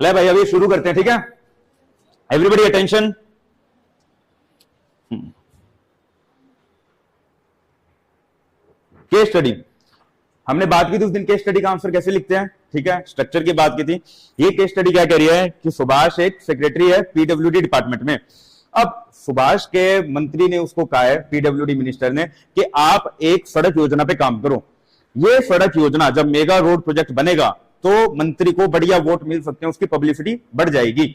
ले भाई अभी शुरू करते हैं, ठीक है। Everybody attention. केस स्टडी हमने बात की थी उस दिन, केस स्टडी का आंसर कैसे लिखते हैं, ठीक है, स्ट्रक्चर की बात की थी। ये केस स्टडी क्या कह रही है कि सुभाष एक सेक्रेटरी है पीडब्ल्यूडी डिपार्टमेंट में। अब सुभाष के मंत्री ने उसको कहा है, पीडब्ल्यूडी मिनिस्टर ने, कि आप एक सड़क योजना पे काम करो। ये सड़क योजना जब मेगा रोड प्रोजेक्ट बनेगा तो मंत्री को बढ़िया वोट मिल सकते हैं, उसकी पब्लिसिटी बढ़ जाएगी।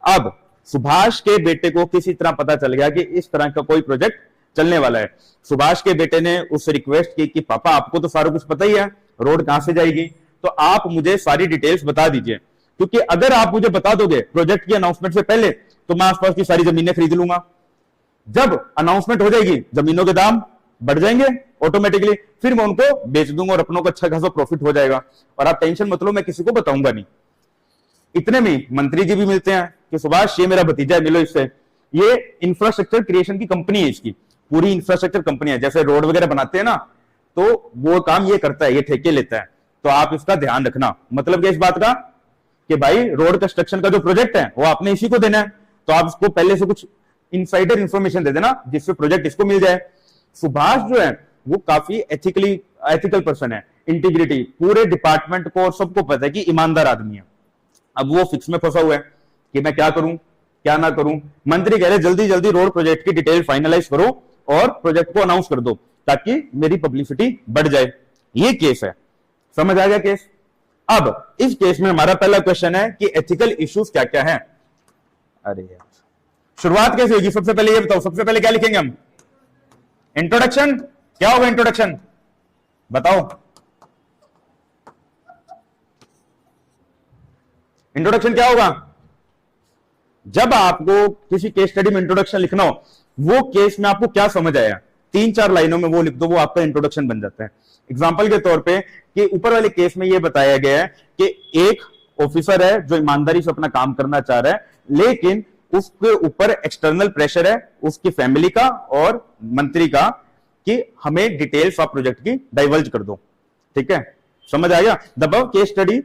अब सुभाष के बेटे को किसी तरह पता चल गया कि इस तरह का कोई प्रोजेक्ट चलने वाला है। सुभाष के बेटे ने उससे रिक्वेस्ट की कि पापा आपको तो सारा कुछ पता ही है, रोड कहां से जाएगी, तो आप मुझे सारी डिटेल्स बता दीजिए, क्योंकि अगर आप मुझे बता दोगे प्रोजेक्ट की अनाउंसमेंट से पहले तो मैं आसपास की सारी जमीनें खरीद लूंगा। जब अनाउंसमेंट हो जाएगी जमीनों के दाम बढ़ जाएंगे ऑटोमेटिकली, फिर मैं उनको बेच दूंगा और अपनों को अच्छा खासा प्रॉफिट हो जाएगा। और आप टेंशन मत लो, मैं किसी को बताऊंगा नहीं। इतने में मंत्री जी भी मिलते हैं कि सुभाष ये मेरा भतीजा है, मिलो इससे। ये इंफ्रास्ट्रक्चर क्रिएशन की कंपनी है, इसकी पूरी इंफ्रास्ट्रक्चर कंपनी है, जैसे रोड वगैरह बनाते हैं ना, तो वो काम ये करता है, ये ठेके लेता है। तो आप इसका ध्यान रखना। मतलब क्या इस बात का कि भाई रोड कंस्ट्रक्शन का जो प्रोजेक्ट है वो आपने इसी को देना है, तो आप इसको पहले से कुछ इनसाइडर इंफॉर्मेशन दे देना जिससे प्रोजेक्ट इसको मिल जाए। सुभाष जो है वो काफी एथिकल पर्सन है, इंटीग्रिटी, पूरे डिपार्टमेंट को और सबको पता है कि ईमानदार आदमी है। अब वो फिक्स में फंसा हुआ है कि मैं क्या करूं क्या ना करूं। मंत्री कह रहे जल्दी जल्दी रोड प्रोजेक्ट की डिटेल फाइनलाइज करो और प्रोजेक्ट को अनाउंस कर दो ताकि मेरी पब्लिसिटी बढ़ जाए। ये केस है, समझ आ गया केस। अब इस केस में हमारा पहला क्वेश्चन है कि एथिकल इश्यूज क्या क्या है। अरे यार शुरुआत कैसे होगी, सबसे पहले ये बताओ, सबसे पहले क्या लिखेंगे हम? इंट्रोडक्शन। क्या होगा इंट्रोडक्शन, बताओ। इंट्रोडक्शन क्या होगा? जब आपको किसी केस स्टडी में इंट्रोडक्शन लिखना हो, वो केस में आपको क्या समझ आया, 3-4 लाइनों में वो लिख दो, वो आपका इंट्रोडक्शन बन जाता है। एग्जांपल के तौर पे कि ऊपर वाले केस में ये बताया गया है कि एक ऑफिसर है जो ईमानदारी से अपना काम करना चाह रहा है, लेकिन उसके ऊपर एक्सटर्नल प्रेशर है उसकी फैमिली का और मंत्री का कि हमें डिटेल्स ऑफ प्रोजेक्ट की डाइवर्ज कर दो। ठीक है, समझ आ गया। The above case study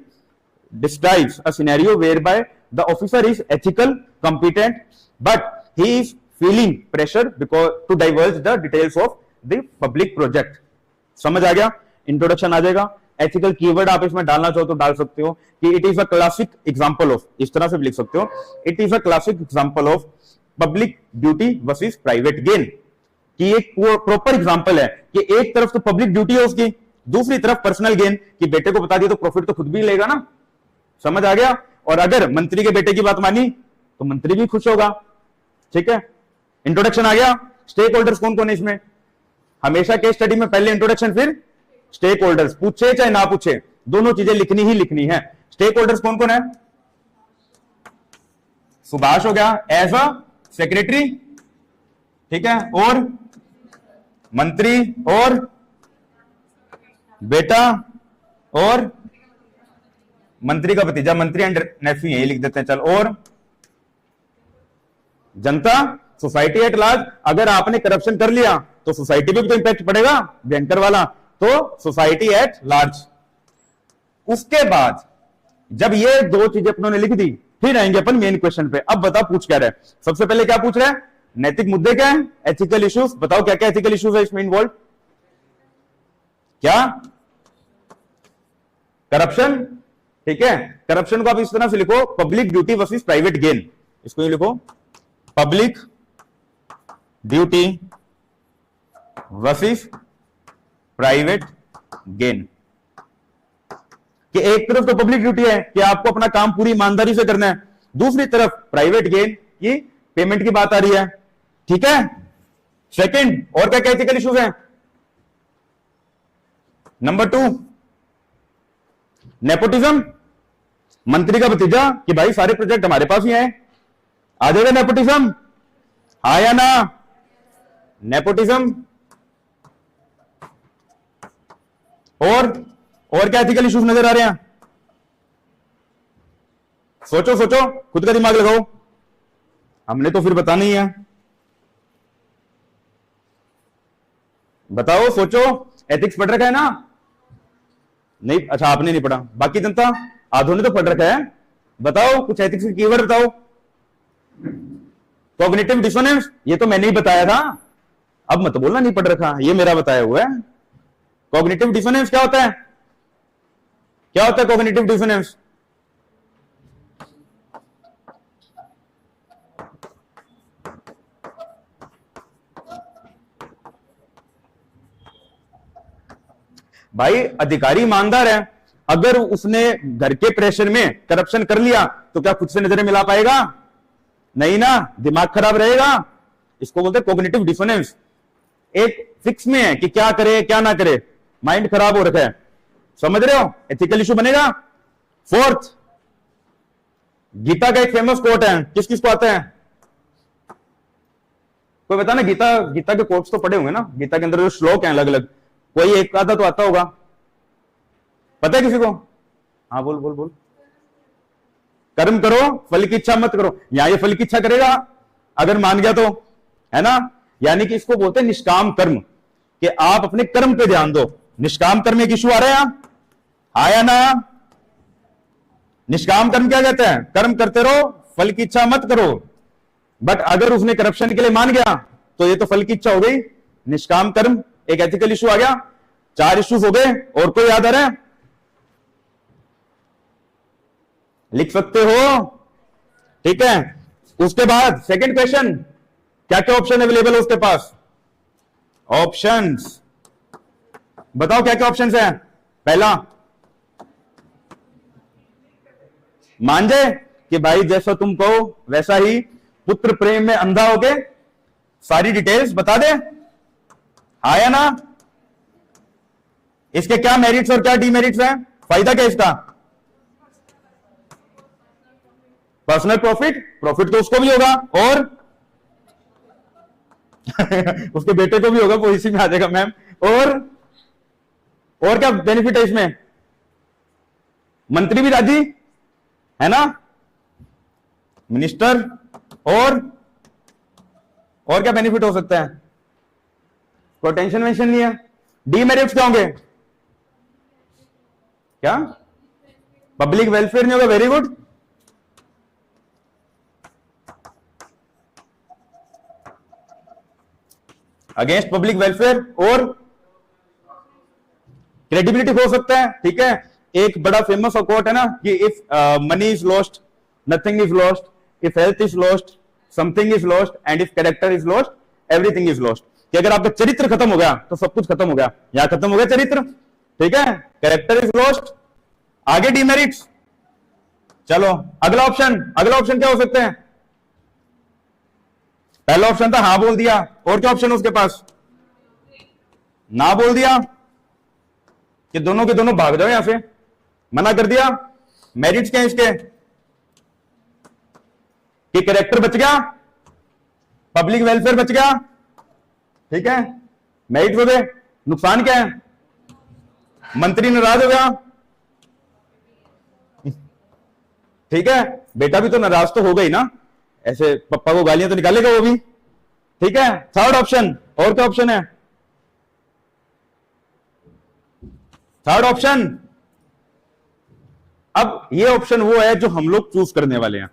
describes a scenario whereby the officer is ethical, competent, but he is feeling pressure because to divulge the details of the public project। समझ आ गया, introduction आ जाएगा। एथिकल कीवर्ड आप इसमें डालना चाहो तो डाल सकते हो कि it is a classic example of, इस तरह से भी लिख सकते हो, it is a classic example of public duty versus private gain. कि एक प्रॉपर एग्जांपल है कि एक तरफ तो पब्लिक ड्यूटी है उसकी, दूसरी तरफ पर्सनल गेन, कि बेटे को बता दिया तो प्रॉफिट तो खुद भी लेगा ना। समझ आ गया। और अगर मंत्री के बेटे की बात मानी तो मंत्री भी खुश होगा। ठीक है, इंट्रोडक्शन आ गया। स्टेक होल्डर्स कौन कौन है इसमें? हमेशा केस स्टडी में पहले इंट्रोडक्शन फिर स्टेक होल्डर्स, पूछे चाहे ना पूछे दोनों चीजें लिखनी ही लिखनी है। स्टेक होल्डर्स कौन कौन है? सुभाष हो गया एज अ सेक्रेटरी, ठीक है, और मंत्री और बेटा और मंत्री का भतीजा, मंत्री एंड नेफ्यू यही लिख देते हैं, चल, और जनता, सोसाइटी एट लार्ज। अगर आपने करप्शन कर लिया तो सोसाइटी पे भी तो इंपैक्ट पड़ेगा, बैंकर वाला, तो सोसाइटी एट लार्ज। उसके बाद जब ये दो चीजें अपनों ने लिख दी, फिर आएंगे अपन मेन क्वेश्चन पे। अब बताओ पूछ क्या रहे, सबसे पहले क्या पूछ रहे हैं? नैतिक मुद्दे क्या है, एथिकल इश्यूज। बताओ क्या क्या एथिकल इश्यूज है इसमें इन्वॉल्व? क्या? करप्शन। ठीक है, करप्शन को आप इस तरह से लिखो, public duty versus private gain. इसको ही लिखो, public duty versus private gain. कि एक तरफ तो पब्लिक ड्यूटी है कि आपको अपना काम पूरी ईमानदारी से करना है, दूसरी तरफ प्राइवेट गेन की पेमेंट की बात आ रही है। ठीक है, सेकंड, और क्या क्या एथिकल इश्यूज हैं? Number 2, nepotism. मंत्री का भतीजा कि भाई सारे प्रोजेक्ट हमारे पास ही हैं, आ जाएगा नेपोटिज्म, हाँ या ना? नेपोटिज्म। और क्या एथिकल इश्यूज नजर आ रहे हैं? सोचो सोचो, खुद का दिमाग लगाओ, हमने तो फिर बताना ही है। बताओ, सोचो। एथिक्स पढ़ रखा है ना? नहीं, अच्छा आपने नहीं पढ़ा, बाकी जनता आधों ने तो पढ़ रखा है। बताओ कुछ एथिक्स के कीवर्ड बताओ। कॉग्निटिव डिसोनेंस, ये तो मैंने ही बताया था, अब मत बोलना नहीं पढ़ रखा, ये मेरा बताया हुआ है। कॉग्निटिव डिसोनेंस क्या होता है? क्या होता है कॉग्निटिव डिसोनेंस? भाई अधिकारी ईमानदार है, अगर उसने घर के प्रेशर में करप्शन कर लिया तो क्या खुद से नजरें मिला पाएगा? नहीं ना, दिमाग खराब रहेगा। इसको बोलते हैं कॉग्निटिव डिसोनेंस। एक फिक्स में है कि क्या करे क्या ना करे, माइंड खराब हो रखा है, समझ रहे हो? एथिकल इशू बनेगा। फोर्थ, गीता का एक फेमस कोट है, किस किस को आता है? कोई बता ना, गीता के कोट्स तो पढ़े होंगे ना, गीता के अंदर जो श्लोक हैं अलग अलग, कोई एक आधा तो आता होगा, पता है किसी को? हाँ बोल बोल बोल। कर्म करो फल की इच्छा मत करो, यहां ये फल की इच्छा करेगा अगर मान गया तो, है ना? यानी कि इसको बोलते हैं निष्काम कर्म, कि आप अपने कर्म पे ध्यान दो। निष्काम कर्म एक इशू आ रहा है यहां, आया ना? निष्काम कर्म क्या कहते हैं? कर्म करते रहो, फल की इच्छा मत करो। बट अगर उसने करप्शन के लिए मान गया तो ये तो फल की इच्छा हो गई। निष्काम कर्म एक एथिकल इशू आ गया। 4 इश्यूज हो गए, और कोई याद आ रहा है? लिख सकते हो, ठीक है। उसके बाद सेकंड क्वेश्चन, क्या क्या ऑप्शन अवेलेबल है उसके पास? ऑप्शंस बताओ क्या क्या ऑप्शंस हैं? पहला, मान जाए कि भाई जैसा तुम कहो वैसा ही, पुत्र प्रेम में अंधा हो गए, सारी डिटेल्स बता दे, आया ना? इसके क्या मेरिट्स और क्या डीमेरिट्स हैं? फायदा क्या इसका? पर्सनल प्रॉफिट, प्रॉफिट तो उसको भी होगा, और उसके बेटे को भी होगा, वो इसी में आ जाएगा मैम। और क्या बेनिफिट है इसमें? मंत्री भी राजी है ना, मिनिस्टर, और क्या बेनिफिट हो सकता है? कोई टेंशन वेंशन नहीं है। डीमेरिट्स क्या होंगे? क्या? पब्लिक वेलफेयर नहीं होगा, very good. Against public welfare, और क्रेडिबिलिटी हो सकता है, ठीक है। एक बड़ा फेमस कोट है ना कि if money is lost nothing is lost, if health is lost something is lost, and if character is lost everything is lost. कि अगर आपका चरित्र खत्म हो गया तो सब कुछ खत्म हो गया। यहां खत्म हो गया चरित्र, ठीक है। कैरेक्टर इज लॉस्ट, आगे डीमेरिट्स। चलो अगला ऑप्शन क्या हो सकते हैं? पहला ऑप्शन था हाँ बोल दिया, और क्या ऑप्शन है उसके पास? ना बोल दिया, कि दोनों के दोनों भाग जाओ यहां से, मना कर दिया। मेरिट्स क्या है इसके? कि कैरेक्टर बच गया, पब्लिक वेलफेयर बच गया, ठीक है। मेरिट हो गए। नुकसान क्या है? मंत्री नाराज हो गया, ठीक है। बेटा भी तो नाराज तो हो गई ना, ऐसे पप्पा को गालियां तो निकालेगा वो भी, ठीक है। थर्ड ऑप्शन, और क्या ऑप्शन है? थर्ड ऑप्शन, अब ये ऑप्शन वो है जो हम लोग चूज करने वाले हैं।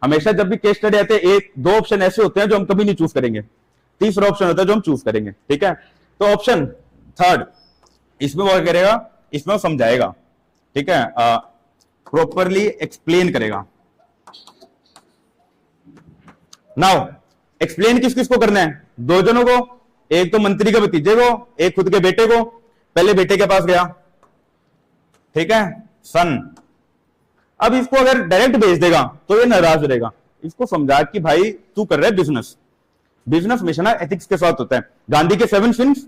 हमेशा जब भी केस स्टडी आते हैं, एक दो ऑप्शन ऐसे होते हैं जो हम कभी नहीं चूज करेंगे, तीसरा ऑप्शन होता है जो हम चूज करेंगे, ठीक है। तो ऑप्शन थर्ड, इसमें वो क्या करेगा? इसमें वो समझाएगा, ठीक है, प्रॉपरली एक्सप्लेन करेगा। नाउ एक्सप्लेन किस किस को करना है? 2 जनों को, एक तो मंत्री के भतीजे को, एक खुद के बेटे को। पहले बेटे के पास गया, ठीक है, सन। अब इसको अगर डायरेक्ट भेज देगा तो ये नाराज रहेगा। इसको समझा कि भाई तू कर रहा है बिजनेस, बिजनेस हमेशा ना एथिक्स के साथ होता है। गांधी के 7 सिंस,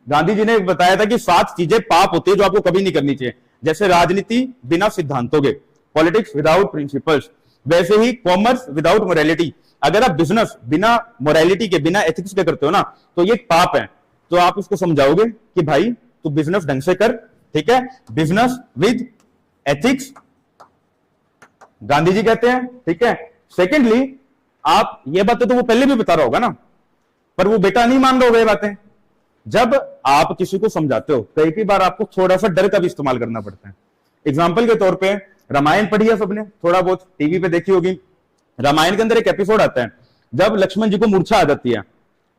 गांधी जी ने बताया था कि 7 चीजें पाप होती है जो आपको कभी नहीं करनी चाहिए। जैसे राजनीति बिना सिद्धांतों के, पॉलिटिक्स विदाउट प्रिंसिपल्स, वैसे ही कॉमर्स विदाउट मोरालिटी। अगर आप बिजनेस बिना मोरालिटी के, बिना एथिक्स के करते हो ना, तो ये पाप है। तो आप उसको समझाओगे कि भाई तू बिजनेस ढंग से कर, ठीक है, business with ethics, Gandhi ji कहते हैं, ठीक है। सेकेंडली, आप ये बातें तो वो पहले भी बता रहा होगा ना, पर वो बेटा नहीं मान रहा होगा ये बातें। जब आप किसी को समझाते हो, कई बार आपको थोड़ा सा डर का भी इस्तेमाल करना पड़ता है। एग्जाम्पल के तौर पे रामायण पढ़ी है सबने, थोड़ा बहुत टीवी पे देखी होगी। रामायण के अंदर एक एपिसोड आता है जब लक्ष्मण जी को मूर्छा आ जाती है,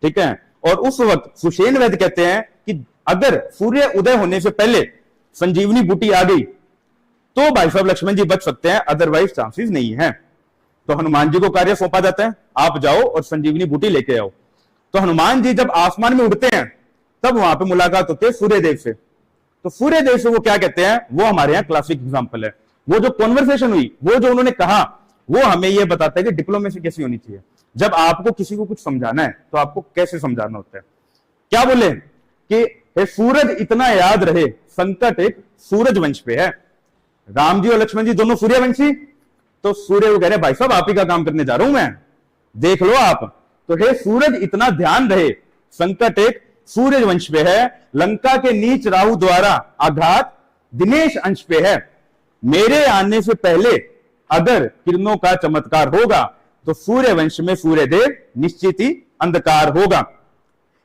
ठीक है, और उस वक्त सुषेण वैद्य कहते हैं कि अगर सूर्य उदय होने से पहले संजीवनी बूटी आ गई तो भाई साहब लक्ष्मण जी बच सकते हैं, अदरवाइज चांसेस नहीं है। तो हनुमान जी को कार्य सौंपा जाता है, आप जाओ और संजीवनी बूटी लेके आओ। तो हनुमान जी जब आसमान में उड़ते हैं तब वहां पे मुलाकात होती है सूर्यदेव से। तो सूर्यदेव से वो क्या कहते हैं, वो हमारे यहाँ क्लासिक एग्जाम्पल है। वो जो कॉन्वर्सेशन हुई, वो जो उन्होंने कहा, वो हमें ये बताता है कि डिप्लोमेसी कैसी होनी चाहिए। जब आपको किसी को कुछ समझाना है तो आपको कैसे समझाना होता है। क्या बोले कि हे सूरज इतना याद रहे, संकट एक सूरज वंश पे है। राम जी और लक्ष्मण जी दोनों सूर्यवंशी, तो सूर्य को कह रहे भाई साहब आप ही का काम करने जा रहा हूं मैं, देख लो आप। तो हे सूरज इतना ध्यान रहे, संकट एक सूरज वंश पे है, लंका के नीच राहु द्वारा आघात दिनेश अंश पे है। मेरे आने से पहले अगर किरणों का चमत्कार होगा तो सूर्य वंश में सूर्यदेव निश्चित ही अंधकार होगा।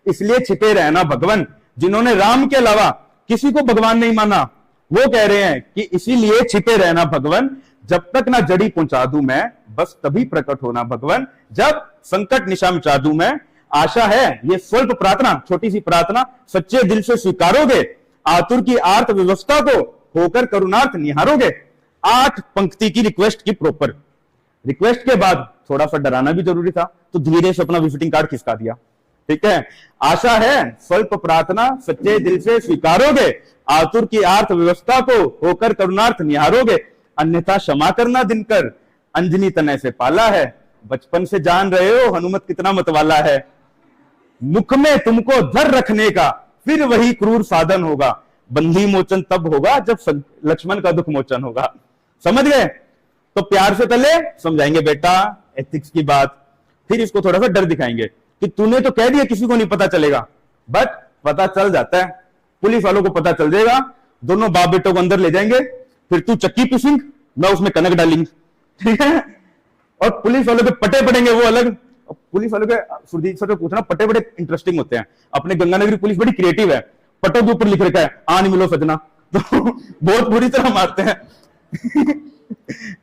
इसलिए छिपे रहना भगवान। जिन्होंने राम के अलावा किसी को भगवान नहीं माना, वो कह रहे हैं कि इसीलिए छिपे रहना भगवान, जब तक ना जड़ी पहुंचा दूं मैं, बस तभी प्रकट होना भगवान, जब संकट निशा मिटा दूं मैं। आशा है ये स्वल्प प्रार्थना, छोटी सी प्रार्थना, सच्चे दिल से स्वीकारोगे, आतुर की आर्त व्यवस्था को होकर करुणार्थ निहारोगे। 8 पंक्ति की रिक्वेस्ट की प्रॉपर रिक्वेस्ट के बाद थोड़ा सा डराना भी जरूरी था, तो धीरे से अपना विजिटिंग कार्ड खिसका दिया, ठीक है। आशा है स्वल्प प्रार्थना सच्चे दिल से स्वीकारोगे, आतुर की आर्थ व्यवस्था को होकर करुणार्थ निहारोगे। अन्यथा क्षमा करना दिनकर, अंजनी तनय से पाला है। बचपन से जान रहे हो हनुमत कितना मतवाला है। मुख में तुमको धर रखने का फिर वही क्रूर साधन होगा। बंदी मोचन तब होगा जब लक्ष्मण का दुख मोचन होगा। समझ गए? तो प्यार से पहले समझाएंगे बेटा एथिक्स की बात, फिर इसको थोड़ा सा डर दिखाएंगे कि तूने तो कह दिया किसी को नहीं पता चलेगा, बट पता चल जाता है, पुलिस वालों को पता चल जाएगा। दोनों बाप बेटों को अंदर ले जाएंगे, फिर तू चक्की पीसेंगे, मैं उसमें कनक डालेंगे, ठीक है। और पुलिस वालों के पटे पड़ेंगे वो अलग। पुलिस वालों के सुरजीत सर को पूछना, पटे बड़े इंटरेस्टिंग होते हैं। अपने गंगानगरी पुलिस बड़ी क्रिएटिव है, पटों के ऊपर लिख रखा है आन मिलो सजना, तो बहुत बुरी तरह मारते हैं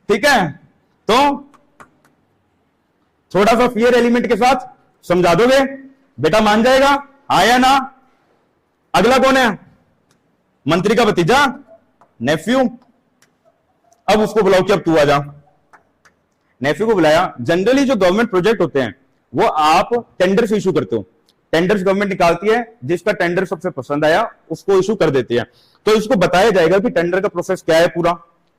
ठीक है। तो थोड़ा सा फियर एलिमेंट के साथ समझा दोगे, बेटा मान जाएगा, आया ना। अगला कौन है? मंत्री का भतीजा, नेफ्यू। अब उसको बुलाओ कि अब तू आ जा। नेफ्यू को बुलाया। जनरली जो गवर्नमेंट प्रोजेक्ट होते हैं वो आप टेंडर से इशू करते हो। टेंडर्स गवर्नमेंट निकालती है, जिसका टेंडर सबसे पसंद आया उसको इशू कर देती है। तो इसको बताया जाएगा कि टेंडर का प्रोसेस क्या है पूरा,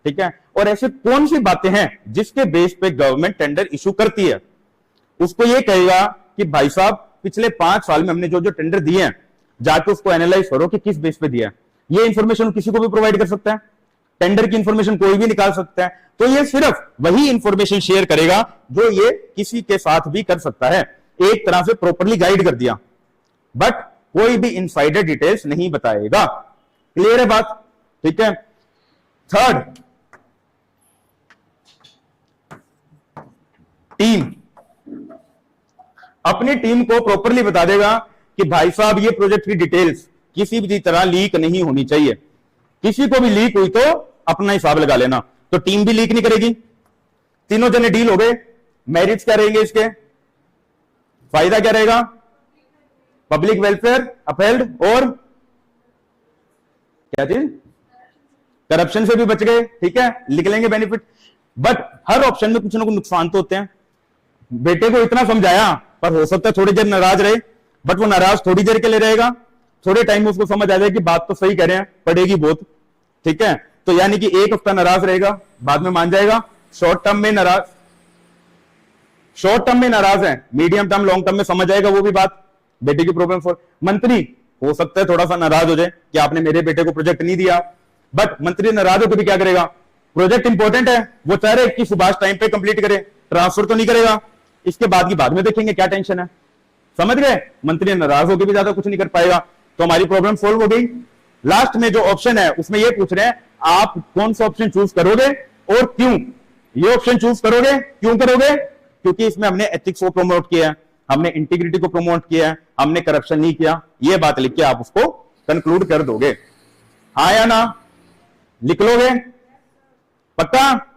ठीक है। और ऐसे कौन सी बातें हैं जिसके बेस पे गवर्नमेंट टेंडर इशू करती है। उसको ये कहेगा कि भाई साहब पिछले 5 साल में हमने जो जो टेंडर दिए हैं, जाके उसको एनालाइज करो कि किस बेस पे दिया है। ये इंफॉर्मेशन किसी को भी प्रोवाइड कर सकता है, टेंडर की इंफॉर्मेशन कोई भी निकाल सकता है। तो ये सिर्फ वही इंफॉर्मेशन शेयर करेगा जो ये किसी के साथ भी कर सकता है। एक तरह से प्रॉपरली गाइड कर दिया, बट कोई भी इनसाइडर डिटेल्स नहीं बताएगा। क्लियर है बात? ठीक है। थर्ड, टीम अपनी टीम को प्रॉपरली बता देगा कि भाई साहब ये प्रोजेक्ट की डिटेल्स किसी भी तरह लीक नहीं होनी चाहिए। किसी को भी लीक हुई तो अपना हिसाब लगा लेना। तो टीम भी लीक नहीं करेगी। तीनों जने डील हो गए। मेरिट्स क्या रहेंगे इसके? फायदा क्या रहेगा? पब्लिक वेलफेयर अपहेल्ड, और क्या चीज? करप्शन से भी बच गए, ठीक है, लिख लेंगे बेनिफिट। बट हर ऑप्शन में कुछ ना कुछ नुकसान तो होते हैं। बेटे को इतना समझाया, पर हो सकता है थोड़ी देर नाराज रहे, बट वो नाराज थोड़ी देर के लिए रहेगा। थोड़े टाइम में उसको समझ आ जाए कि बात तो सही कह रहे हैं, पड़ेगी बहुत, ठीक है। तो यानी कि 1 हफ्ता नाराज रहेगा, बाद में मान जाएगा। शॉर्ट टर्म में नाराज है, मीडियम टर्म लॉन्ग टर्म में समझ आएगा वो भी बात। बेटे की प्रॉब्लम सॉल्व। मंत्री हो सकता है थोड़ा सा नाराज हो जाए कि आपने मेरे बेटे को प्रोजेक्ट नहीं दिया, बट मंत्री नाराज होकर भी क्या करेगा? प्रोजेक्ट इंपॉर्टेंट है, वो चाह रहे कि सुभाष टाइम पे कंप्लीट करे, ट्रांसफर तो नहीं करेगा। इसके बाद की बाद में देखेंगे, क्या टेंशन है। समझ गए? मंत्री नाराज होकर भी ज्यादा कुछ नहीं कर पाएगा। तो हमारी प्रॉब्लम सोल्व हो गई। लास्ट में जो ऑप्शन है उसमें ये पूछ रहे हैं आप कौन सा ऑप्शन चूज करोगे और क्यों। ये ऑप्शन चूज करोगे, क्यों करोगे? क्योंकि इसमें हमने एथिक्स को प्रमोट किया है, हमने इंटीग्रिटी को प्रमोट किया है, हमने करप्शन नहीं किया। ये बात लिख के आप उसको कंक्लूड कर दोगे। हाँ या ना? लिख लोगे? पक्का?